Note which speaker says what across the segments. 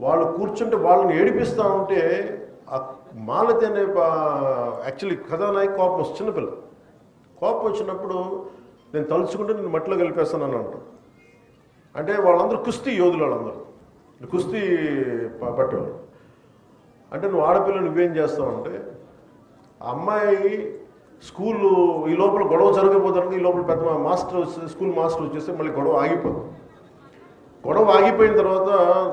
Speaker 1: వాళ్ళు కూర్చుంటే వాళ్ళని ఏడిపిస్తూ ఉంటే ఆ మాలతి అనే యాక్చువల్లీ కథానాయకు కోపం వస్తుంది, చిన్నపిల్ల. కోపం వచ్చినప్పుడు నేను తలుచుకుంటే నేను మట్టిలో కలిపేస్తానని అంటాను. అంటే వాళ్ళందరూ కుస్తీ యోధులు, వాళ్ళందరూ కుస్తీ పట్టేవాళ్ళు. అంటే నువ్వు ఆడపిల్ల నువ్వేం చేస్తావంటే, ఆ అమ్మాయి స్కూలు ఈ లోపల గొడవ జరగబోతుంది, ఈ లోపల పెద్ద మాస్టర్ స్కూల్ మాస్టర్ వచ్చేస్తే మళ్ళీ గొడవ ఆగిపోదు. గొడవ ఆగిపోయిన తర్వాత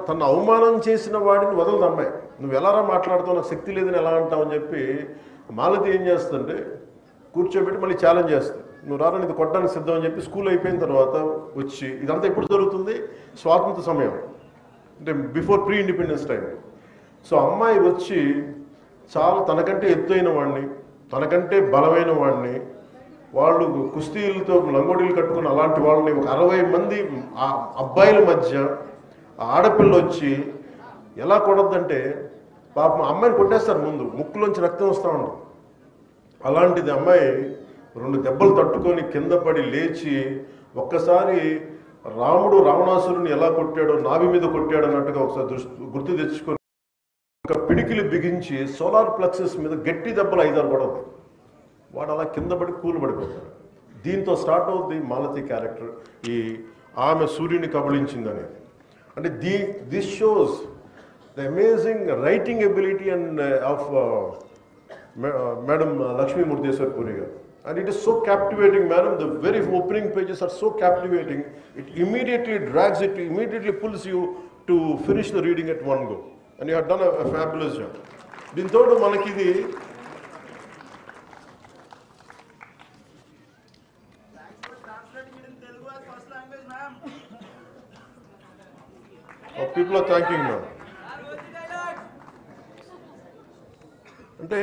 Speaker 1: తను అవమానం చేసిన వాడిని వదలదు అమ్మాయి. నువ్వు ఎలారా మాట్లాడుతావు, నాకు శక్తి లేదని ఎలా అంటావు అని చెప్పి మాలతి ఏం చేస్తుంటే కూర్చోబెట్టి మళ్ళీ ఛాలెంజ్ చేస్తుంది. నువ్వు రారా, ఇది కొట్టడానికి సిద్ధం అని చెప్పి స్కూల్ అయిపోయిన తర్వాత వచ్చి, ఇదంతా ఎప్పుడు జరుగుతుంది, స్వాతంత్ర సమయం అంటే before pre independence time. So అమ్మాయి వచ్చి చాలా తనకంటే ఎత్తైన వాడిని, తనకంటే బలమైన వాడిని, వాళ్ళు కుస్తీలతో లంగోటీలు కట్టుకుని అలాంటి వాళ్ళని ఒక 60 మంది అబ్బాయిల మధ్య ఆడపిల్ల వచ్చి ఎలా కొడద్దంటే పాపం అమ్మాయిని కొట్టేస్తారు, ముందు ముక్కులోంచి రక్తం వస్తూ ఉంటుంది. అలాంటిది అమ్మాయి 2 దెబ్బలు తట్టుకొని కింద పడి లేచి ఒక్కసారి రాముడు రావణాసురుని ఎలా కొట్టాడో, నాభి మీద కొట్టాడు అన్నట్టుగా ఒకసారి గుర్తు తెచ్చుకొని ఒక పిడికిలు బిగించి సోలార్ ప్లెక్సెస్ మీద గట్టి దెబ్బలు 5-6 పడదు. వాడు అలా కింద పడి కూలు పడిపోతాడు. దీంతో స్టార్ట్ అవుద్ది మాలతి క్యారెక్టర్, ఈ ఆమె సూర్యుని కబళించిందని. అంటే this shows the amazing writing ability and of madam Lakshmi ముర్దేశ్వర్-పూరి గారు. And it is so captivating, madam. The very opening pages are so captivating. It immediately drags it, immediately pulls you to finish the reading at one go. And you have done a fabulous job. Dinto manaki idi people are thanking now. అంటే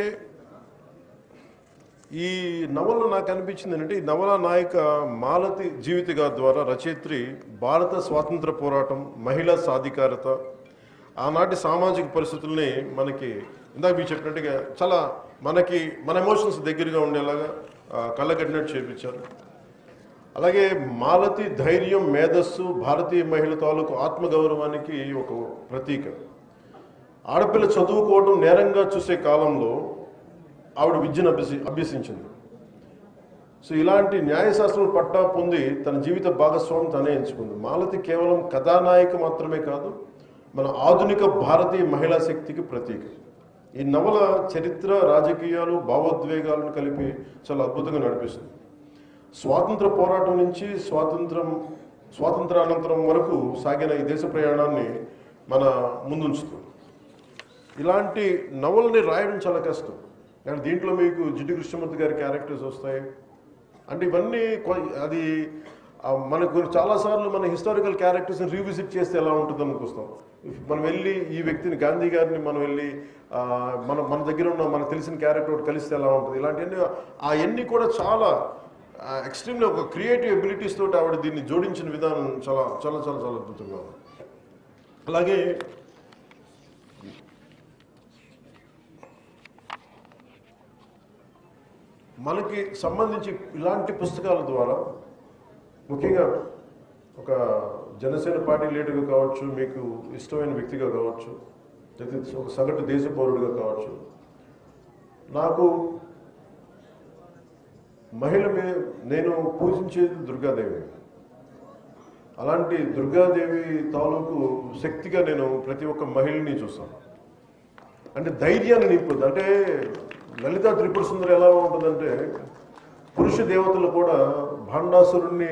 Speaker 1: ఈ నవలలో నాకు అనిపించింది ఏంటంటే, ఈ నవల నాయిక మాలతి జీవిత గారి ద్వారా రచయిత్రి భారత స్వాతంత్ర పోరాటం, మహిళా సాధికారత, ఆనాటి సామాజిక పరిస్థితుల్ని మనకి ఇందాక మీరు చెప్పినట్టుగా చాలా మన ఎమోషన్స్ దగ్గరగా ఉండేలాగా కళ్ళగట్టినట్టు చేపించారు. అలాగే మాలతి ధైర్యం, మేధస్సు, భారతీయ మహిళ తాలూకు ఆత్మగౌరవానికి ఒక ప్రతీక. ఆడపిల్ల చదువుకోవడం నేరంగా చూసే కాలంలో ఆవిడ విద్యను అభ్యసించింది. సో ఇలాంటి న్యాయశాస్త్రం పట్టా పొంది తన జీవిత భాగస్వామి తనే ఎంచుకుంది. మాలతి కేవలం కథానాయిక మాత్రమే కాదు, మన ఆధునిక భారతీయ మహిళా శక్తికి ప్రతీక. ఈ నవల చరిత్ర, రాజకీయాలు, భావోద్వేగాలను కలిపి చాలా అద్భుతంగా నడిపిస్తుంది. స్వాతంత్ర పోరాటం నుంచి స్వాతంత్రానంతరం వరకు సాగిన ఈ దేశ ప్రయాణాన్ని మన ముందుంచుతుంది. ఇలాంటి నవలని రాయడం చాలా కష్టం. అండ్ దీంట్లో మీకు జిడ్డు కృష్ణమూర్తి గారి క్యారెక్టర్స్ వస్తాయి. అంటే ఇవన్నీ అది మనకు చాలాసార్లు మన హిస్టారికల్ క్యారెక్టర్స్ని రీవిజిట్ చేస్తే ఎలా ఉంటుంది అనుకొస్తాం. మనం వెళ్ళి ఈ వ్యక్తిని, గాంధీ గారిని మనం వెళ్ళి మన దగ్గర ఉన్న మనకు తెలిసిన క్యారెక్టర్ ఒకటి కలిస్తే ఎలా ఉంటుంది, ఇలాంటివన్నీ అవన్నీ కూడా చాలా ఎక్స్ట్రీమ్లీ ఒక క్రియేటివ్ ఎబిలిటీస్ తోటి ఆవిడ దీన్ని జోడించిన విధానం చాలా చాలా చాలా చాలా అద్భుతంగా ఉంది. అలాగే మనకి సంబంధించి ఇలాంటి పుస్తకాల ద్వారా ముఖ్యంగా ఒక జనసేన పార్టీ లీడర్గా కావచ్చు, మీకు ఇష్టమైన వ్యక్తిగా కావచ్చు, లేదా ఒక సగటు దేశ పౌరుడిగా కావచ్చు, నాకు మహిళ నేను పూజించేది దుర్గాదేవి. అలాంటి దుర్గాదేవి తాలూకు శక్తిగా నేను ప్రతి ఒక్క మహిళని చూస్తాను. అంటే ధైర్యాన్ని నింపుతుంది. అంటే లలితా త్రిపుర సుందరి ఎలా ఉంటుందంటే, పురుష దేవతలు కూడా భాండాసురుణ్ణి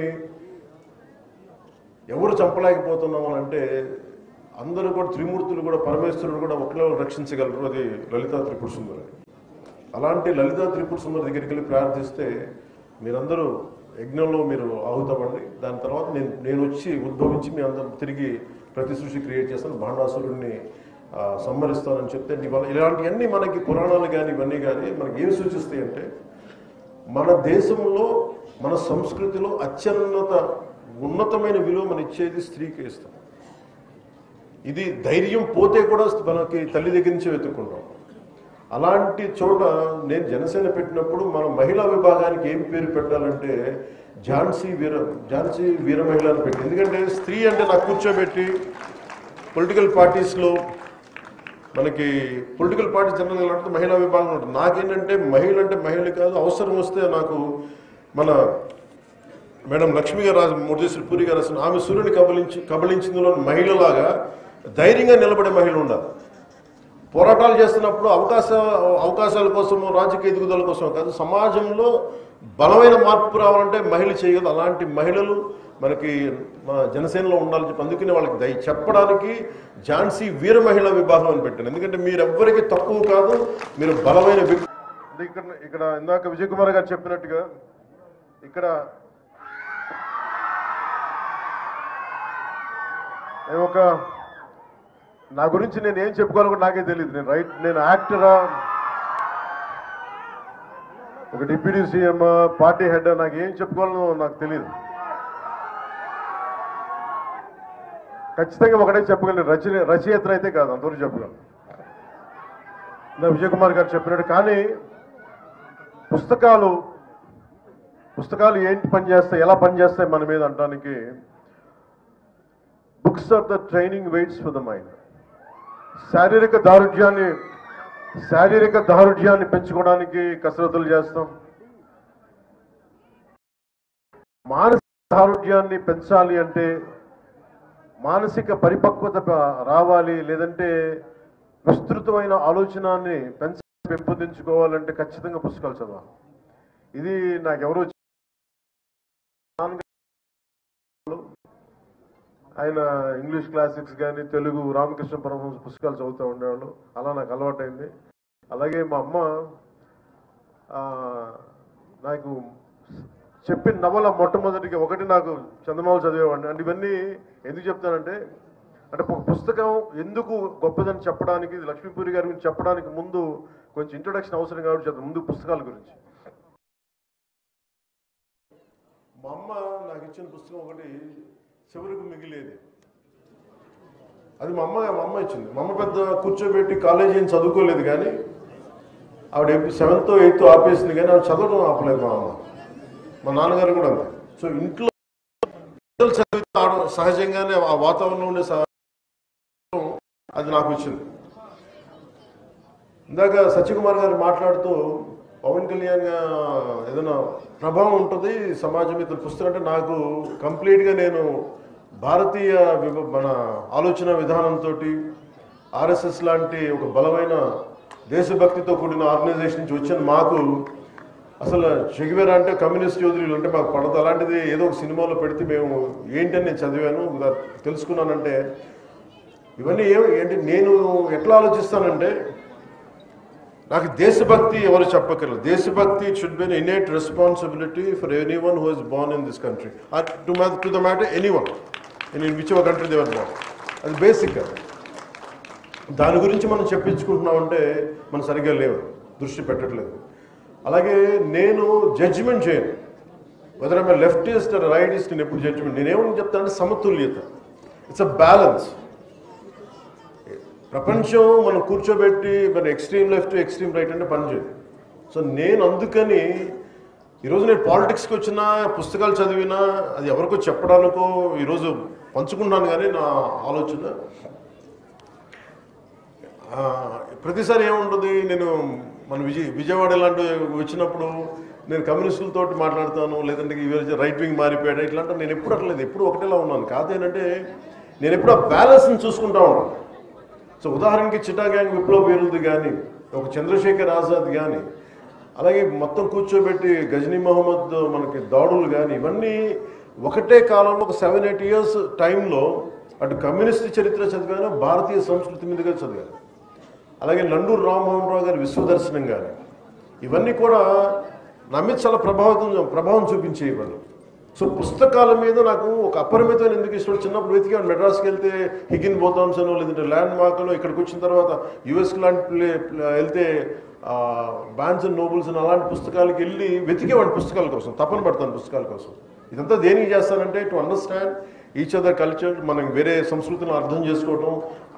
Speaker 1: ఎవరు చంపలేకపోతున్నాము అంటే అందరూ కూడా త్రిమూర్తులు కూడా, పరమేశ్వరుడు కూడా ఒకరిలో రక్షించగలరు. అది లలితా త్రిపుర సుందరి. అలాంటి లలితా త్రిపుర సుందరి దగ్గరికి వెళ్ళి ప్రార్థిస్తే మీరందరూ యజ్ఞంలో మీరు ఆహుతపండి, దాని తర్వాత నేను వచ్చి ఉద్భవించి మీ అందరూ తిరిగి ప్రతి సృష్టి క్రియేట్ చేస్తాను, భాండాసురుడిని సంహరిస్తానని చెప్తే, ఇలాంటివన్నీ మనకి పురాణాలు కానీ ఇవన్నీ కానీ మనకి ఏం సూచిస్తాయి అంటే, మన దేశంలో మన సంస్కృతిలో ఉన్నతమైన విలువ మనం ఇచ్చేది స్త్రీకి ఇస్తాం. ఇది ధైర్యం పోతే కూడా మనకి తల్లి దగ్గర నుంచి వెతుక్కుంటాం. అలాంటి చోట నేను జనసేన పెట్టినప్పుడు మన మహిళా విభాగానికి ఏం పేరు పెట్టాలంటే ఝాన్సీ వీర మహిళ అని పెట్టి. ఎందుకంటే స్త్రీ అంటే నాకు కూర్చోబెట్టి పొలిటికల్ పార్టీస్లో మనకి పొలిటికల్ పార్టీ జనరల్గా అంటే మహిళా విభాగం ఉంటుంది. నాకేంటంటే మహిళ అంటే మహిళలు కాదు, అవసరం వస్తే నాకు మన మేడం లక్ష్మి గారు మురళీశ్వరి పూరి గారు అసలు ఆమె సూర్యుని కబలించిందిలో మహిళలాగా ధైర్యంగా నిలబడే మహిళ ఉండాలి. పోరాటాలు చేస్తున్నప్పుడు అవకాశాల కోసము రాజకీయ ఎదుగుదల కోసం కాదు, సమాజంలో బలమైన మార్పు రావాలంటే మహిళ చేయగలదు. అలాంటి మహిళలు మనకి మన జనసేనలో ఉండాలని చెప్పి అందుకనే వాళ్ళకి చెప్పడానికి ఝాన్సీ వీర మహిళా విభాగం అని పెట్టాను. ఎందుకంటే మీరు ఎవ్వరికి తక్కువ కాదు, మీరు బలమైన ఇక్కడ ఇందాక విజయ్ కుమార్ గారు చెప్పినట్టుగా ఇక్కడ నా గురించి నేను ఏం చెప్పుకోవాలో నాకే తెలియదు. నేను యాక్టరా, ఒక డిప్యూటీ సీఎం, పార్టీ హెడ్, నాకు ఏం చెప్పుకోవాలో నాకు తెలియదు. ఖచ్చితంగా ఒకటే చెప్పగలను, రచయిత అయితే కాదు, అంతవరకు చెప్పగలను. విజయ్ కుమార్ గారు చెప్పినట్టు. కానీ పుస్తకాలు ఏంటి పనిచేస్తాయి, ఎలా పనిచేస్తాయి మన మీద అంటానికి, books are the training weights for the mind. శారీరక దారుఢ్యాన్ని పెంచుకోవడానికి కసరత్తులు చేస్తాం. మానసిక దారుఢ్యాన్ని పెంచాలి అంటే, మానసిక పరిపక్వత రావాలి, లేదంటే విస్తృతమైన ఆలోచనాన్ని పెంపొందించుకోవాలంటే ఖచ్చితంగా పుస్తకాలు చదవాలి. ఇది నాకెవరో ఆయన ఇంగ్లీష్ క్లాసిక్స్ కానీ తెలుగు రామకృష్ణ పరమహంస పుస్తకాలు చదువుతూ ఉండేవాళ్ళు. అలా నాకు అలవాటైంది. అలాగే మా అమ్మ నాకు చెప్పిన నవల మొట్టమొదటిగా ఒకటి నాకు చందమామ చదివేవాడిని. అంటే ఇవన్నీ ఎందుకు చెప్తానంటే, అంటే ఒక పుస్తకం ఎందుకు గొప్పదని చెప్పడానికి, లక్ష్మీపూరి గారి గురించి చెప్పడానికి ముందు కొంచెం ఇంట్రొడక్షన్ అవసరం కాబట్టి చెప్తాను. ముందు పుస్తకాల గురించి. మా అమ్మ నాకు ఇచ్చిన పుస్తకం ఒకటి చివరికి మిగిలేది. అది మా అమ్మ ఇచ్చింది. మా అమ్మ పెద్ద కూర్చోబెట్టి కాలేజీ ఏం చదువుకోలేదు, కానీ ఆవిడ 7th 8th ఆపేసింది, కానీ ఆవిడ చదవడం ఆపలేదు మా అమ్మ. మా నాన్నగారు కూడా అంతే. సో ఇంట్లో చదివితే సహజంగానే ఆ వాతావరణంలో ఉండే అది నాకు వచ్చింది. ఇందాక సత్యకుమార్ గారు మాట్లాడుతూ పవన్ కళ్యాణ్ ఏదైనా ప్రభావం ఉంటుంది సమాజం మీద పుస్తకం అంటే, నాకు కంప్లీట్గా నేను భారతీయ మన ఆలోచన విధానంతో ఆర్ఎస్ఎస్ లాంటి ఒక బలమైన దేశభక్తితో కూడిన ఆర్గనైజేషన్ నుంచి వచ్చిన మాకు అసలు చెగివేరా అంటే కమ్యూనిస్ట్ యోధులు అంటే మాకు పడదు. అలాంటిది ఏదో ఒక సినిమాలో పెడితే మేము ఏంటని నేను చదివాను, తెలుసుకున్నానంటే ఇవన్నీ ఏంటి నేను ఎట్లా ఆలోచిస్తానంటే, నాకు దేశభక్తి ఎవరు చెప్పక్కర్లేదు. దేశభక్తి should be innate responsibility for anyone who is Born in this country, to the matter anyone in which ever country they were born. అది బేసిక్. దాని గురించి మనం చెప్పించుకుంటున్నామంటే మనం సరిగ్గా లేవు, దృష్టి పెట్టట్లేదు. అలాగే నేను జడ్జిమెంట్ చేయను, whether I leftist or rightist. నేను ఎప్పుడు జడ్జిమెంట్, నేనేమని చెప్తానంటే సమతుల్యత. It's a balance. ప్రపంచం మనం కూర్చోబెట్టి మన ఎక్స్ట్రీమ్ లెఫ్ట్ ఎక్స్ట్రీమ్ రైట్ అంటే పనిచేయదు. సో నేను అందుకని ఈరోజు నేను పాలిటిక్స్కి వచ్చినా, పుస్తకాలు చదివినా, అది ఎవరికో చెప్పడానికో ఈరోజు పంచుకున్నాను. కానీ నా ఆలోచన ప్రతిసారి ఏముంటుంది, నేను మన విజయవాడ ఇలాంటి వచ్చినప్పుడు నేను కమ్యూనిస్టులతో మాట్లాడతాను, లేదంటే రైట్ వింగ్ మారిపోయాడు ఇట్లాంటి నేను ఎప్పుడు అట్లేదు, ఎప్పుడు ఒకటేలా ఉన్నాను. కాదేంటంటే నేను ఎప్పుడు ఆ బ్యాలెన్స్ని చూసుకుంటా ఉన్నాను. సో ఉదాహరణకి చిటా గ్యాంగ్ విప్లవ వీరులది కానీ, ఒక చంద్రశేఖర్ ఆజాద్ కానీ, అలాగే మొత్తం కూర్చోబెట్టి గజనీ మహమ్మద్ మనకి దాడులు కానీ, ఇవన్నీ ఒకటే కాలంలో ఒక 7-8 years టైంలో అటు కమ్యూనిస్ట్ చరిత్ర చదివాను, భారతీయ సంస్కృతి మీదుగా చదివాను. అలాగే నండూరు రామ్మోహన్ రావు గారి విశ్వదర్శనం కానీ, ఇవన్నీ కూడా నా మీద చాలా ప్రభావం చూపించే ఇవన్నీ. సో పుస్తకాల మీద నాకు ఒక అపరిమితమైన ఎందుకు ఇష్టం. చిన్నప్పుడు వెతికాను, మెడ్రాస్కి వెళ్తే హిగిన్ బోథామ్స్ అనో, లేదంటే ల్యాండ్ మార్క్లో, ఇక్కడికి వచ్చిన తర్వాత యుఎస్ లాంటి వెళ్తే బాన్స్ అండ్ నోబుల్స్ అని అలాంటి పుస్తకాలకి వెళ్ళి వెతికేవాడి పుస్తకాల కోసం, తపన పడతాను పుస్తకాల కోసం. ఇదంతా దేనికి చేస్తానంటే to understand each other culture, మనం వేరే సంస్కృతిని అర్థం చేసుకోవటం.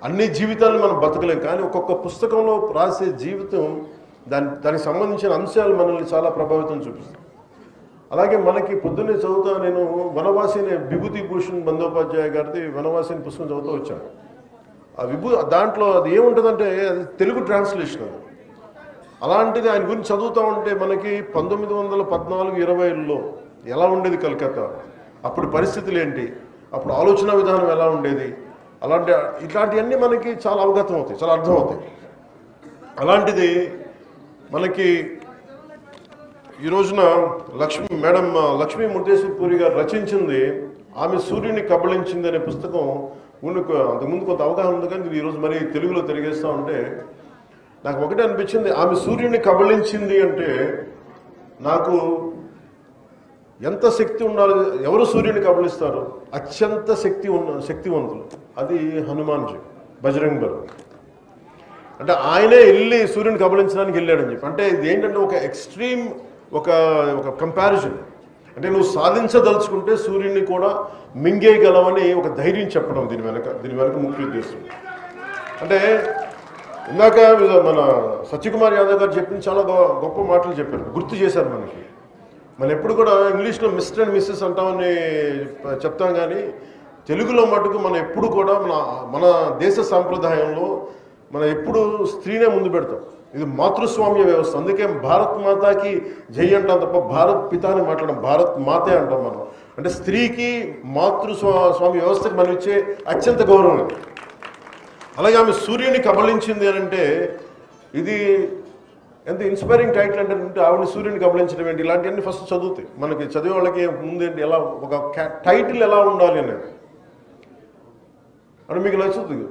Speaker 1: అన్ని జీవితాలను మనం బతకలేం, కానీ ఒక్కొక్క పుస్తకంలో రాసే జీవితం దానికి సంబంధించిన అంశాలు మనల్ని చాలా ప్రభావితం చూపిస్తాయి. అలాగే మనకి పొద్దున్నే చదువుతా నేను వనవాసి అనే విభూతి భూషణ్ బందోపాధ్యాయ గారిది వనవాసి పుస్తకం చదువుతూ వచ్చాను. దాంట్లో అది ఏముంటుందంటే అది తెలుగు ట్రాన్స్లేషన్ అది. అలాంటిది ఆయన గురించి చదువుతూ ఉంటే మనకి 1914-20లో ఎలా ఉండేది కలకత్తా, అప్పుడు పరిస్థితులు ఏంటి, అప్పుడు ఆలోచన విధానం ఎలా ఉండేది, ఇట్లాంటివన్నీ మనకి చాలా అవగతం అవుతాయి, చాలా అర్థమవుతాయి. అలాంటిది మనకి ఈ రోజున మేడం లక్ష్మీ ముర్తేశ్వర్ పూరి గారు రచించింది ఆమె సూర్యుని కబళించింది అనే పుస్తకం. అంతకుముందు కొంత అవగాహన ఉంది, కానీ ఈరోజు మరి తెలుగులో తిరిగేస్తూ ఉంటే నాకు ఒకటే అనిపించింది, ఆమె సూర్యుని కబళించింది అంటే నాకు ఎంత శక్తి ఉండాలి. ఎవరు సూర్యుని కబళిస్తారు? అత్యంత శక్తివంతులు, అది హనుమాన్జీ, బజరంగ్ బలి. అంటే ఆయనే వెళ్ళి సూర్యుని కబళించడానికి వెళ్ళాడని చెప్పి, అంటే ఇది ఏంటంటే ఒక ఎక్స్ట్రీమ్ ఒక కంపారిజన్. అంటే నువ్వు సాధించదలుచుకుంటే సూర్యుడిని కూడా మింగేయగలవని ఒక ధైర్యం చెప్పడం దీని వెనక ముఖ్య ఉద్దేశం. అంటే ఇందాక మన సత్యకుమార్ యాదవ్ గారు చెప్పిన చాలా గొప్ప మాటలు చెప్పారు, గుర్తు చేశారు మనకి. మనం ఎప్పుడు కూడా ఇంగ్లీష్లో మిస్టర్ అండ్ మిస్సెస్ అంటామని చెప్తాం, కానీ తెలుగులో మటుకు మనం ఎప్పుడు కూడా మన దేశ సాంప్రదాయంలో మనం ఎప్పుడు స్త్రీనే ముందు పెడతాం. ఇది మాతృస్వామ్య వ్యవస్థ. అందుకే భారత్ మాతాకి జై అంటాం తప్ప భారత్ పిత అని మాట్లాడడం, భారత్ మాతే అంటాం మనం. అంటే స్త్రీకి మాతృస్వామ్య వ్యవస్థకి మనం ఇచ్చే అత్యంత గౌరవం. అలాగే ఆమె సూర్యుని కబళించింది అని అంటే ఇది ఎంత ఇన్స్పైరింగ్ టైటిల్ అంటే ఆవిడ సూర్యుని కబళించడం ఏంటి, ఇలాంటివన్నీ ఫస్ట్ చదువుతాయి. మనకి చదివే వాళ్ళకి ముందేంటి ఎలా ఒక టైటిల్ ఎలా ఉండాలి అనేది అంటే మీకు నచ్చుతుంది.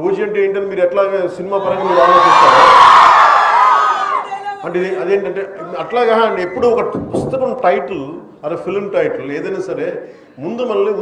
Speaker 1: ఓజీ అంటే ఏంటని మీరు ఎట్లా సినిమా పరంగా మీరు ఆలోచిస్తారా అంటే అదేంటంటే అట్లాగా ఎప్పుడు ఒక పుస్తకం టైటిల్ అదే ఫిల్మ్ టైటిల్ ఏదైనా సరే ముందు మనల్ని